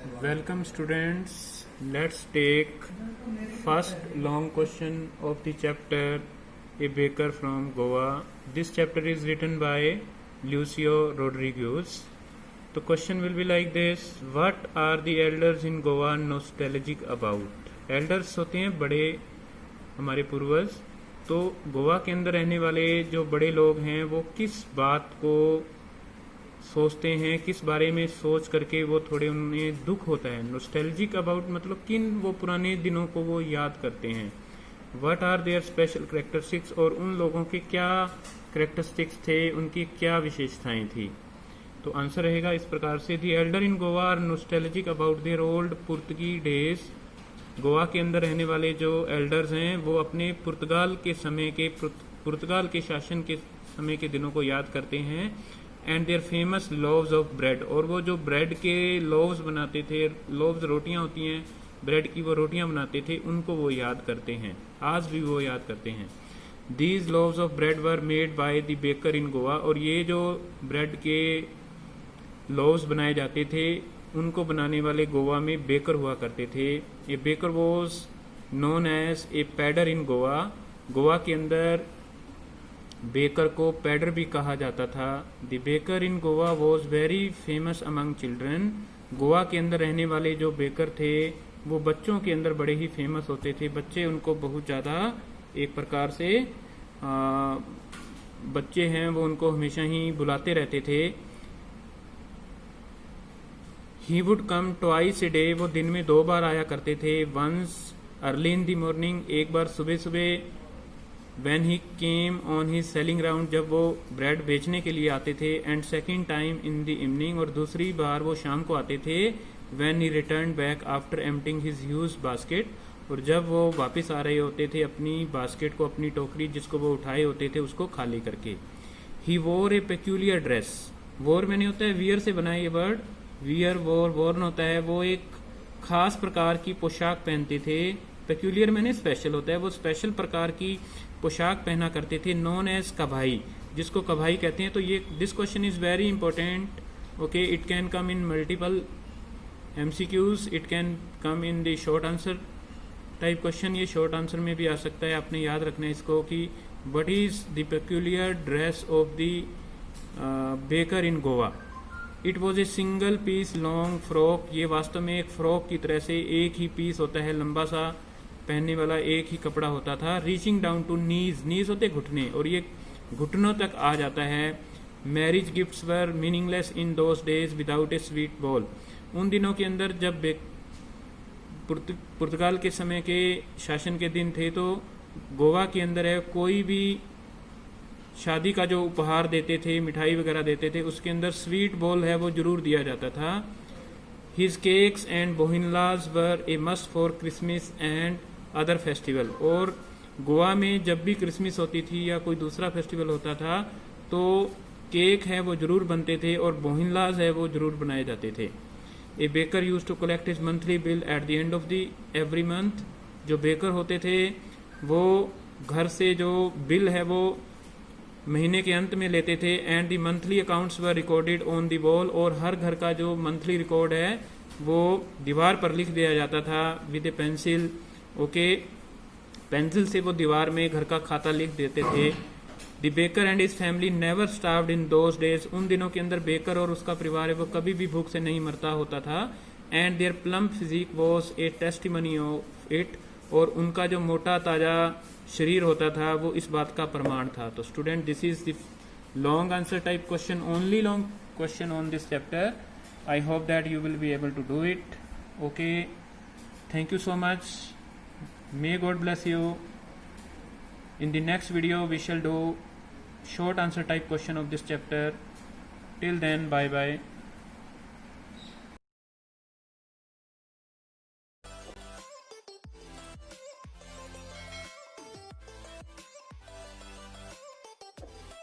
Welcome students. Let's take first long question of the chapter A Baker from Goa. This chapter is written by Lucio Rodriguez. The question will be like this: What are the elders in Goa nostalgic about? Elders होते हैं बड़े हमारे पूर्वज। तो गोवा के अंदर रहने वाले जो बड़े लोग हैं वो किस बात को सोचते हैं, किस बारे में सोच करके वो थोड़े उन्हें दुख होता है। नोस्टैल्जिक अबाउट मतलब किन वो पुराने दिनों को वो याद करते हैं। What are their special characteristics, और उन लोगों के क्या करेक्टरिस्टिक्स थे, उनकी क्या विशेषताएं थी। तो आंसर रहेगा इस प्रकार से: the elder in Goa are nostalgic about their old Portuguese days. Goa के अंदर रहने वाले जो एल्डर्स हैं वो अपने पुर्तगाल के शासन के समय के दिनों को याद करते हैं। And their famous loaves of bread, और वो जो ब्रेड के लोव्स बनाते थे, लोव्स रोटियां होती हैं ब्रेड की, वो रोटियां बनाते थे, उनको वो याद करते हैं, आज भी वो याद करते हैं। These loaves of bread were made by the baker in Goa, और ये जो ब्रेड के लोव्स बनाए जाते थे उनको बनाने वाले गोवा में बेकर हुआ करते थे। A baker was known as a poder in Goa. Goa के अंदर बेकर को पैडर भी कहा जाता था। The baker in Goa was very famous among children. Goa के अंदर रहने वाले जो बेकर थे वो बच्चों के अंदर बड़े ही फेमस होते थे। बच्चे उनको बहुत ज़्यादा एक प्रकार से बच्चे हैं वो उनको हमेशा ही बुलाते रहते थे। He would come twice a day, वो दिन में 2 बार आया करते थे। Once early in the morning, एक बार सुबह सुबह। When he came on his selling round, जब वो ब्रेड बेचने के लिए आते थे। And second time in the evening, और दूसरी बार वो शाम को आते थे। When he return back after emptying his huge basket, और जब वो वापस आ रहे होते थे अपनी बास्केट को, अपनी टोकरी जिसको वो उठाए होते थे उसको खाली करके। ही वोर ए पेक्यूलियर ड्रेस, वोर मैंने होता है वियर से बनाया ये वर्ड, वियर वोर, वोर्न होता है वो एक खास प्रकार की पोशाक पहनते थे। पेक्यूलियर मैंने स्पेशल होता है, वो स्पेशल प्रकार की पोशाक पहना करते थे। नोन एज कभाई, जिसको कभाई कहते हैं। तो ये this question is very important. Okay, it can come in multiple MCQs, it can come in the short answer type question. ये शॉर्ट आंसर में भी आ सकता है, आपने याद रखना है इसको कि what is the peculiar dress of the baker in Goa. It was a single piece long frock, ये वास्तव में एक फ्रॉक की तरह से एक ही पीस होता है, लंबा सा पहनने वाला एक ही कपड़ा होता था। रीचिंग डाउन टू नीज, नीज होते घुटने, और ये घुटनों तक आ जाता है। Marriage gifts were meaningless in those days without A sweet ball, उन दिनों के अंदर जब पुर्तगाल के समय के शासन के दिन थे तो गोवा के अंदर है कोई भी शादी का जो उपहार देते थे, मिठाई वगैरह देते थे, उसके अंदर स्वीट बॉल है वो जरूर दिया जाता था। His cakes and bolinhas were a must for Christmas and other festival, और गोवा में जब भी क्रिसमस होती थी या कोई दूसरा फेस्टिवल होता था तो केक है वो जरूर बनते थे और बोहिनलाज है वो जरूर बनाए जाते थे। A baker use to collect his monthly bill at the end of the every month, जो बेकर होते थे वो घर से जो बिल है वो महीने के अंत में लेते थे। And the monthly accounts were recorded on the wall, और हर घर का जो मंथली रिकॉर्ड है वो दीवार पर लिख दिया जाता था with A pencil. Okay, pencil से वो दीवार में घर का खाता लिख देते थे। The baker and his family never starved in those days, उन दिनों के अंदर बेकर और उसका परिवार है वो कभी भी भूख से नहीं मरता होता था। And their plump physique was a testimony of it, और उनका जो मोटा ताजा शरीर होता था वो इस बात का प्रमाण था। तो student, this is the long answer type question, only long question on this chapter. I hope that you will be able to do it. Okay, thank you so much. May God bless you. In the next video we shall do short answer type question of this chapter. Till then, bye bye.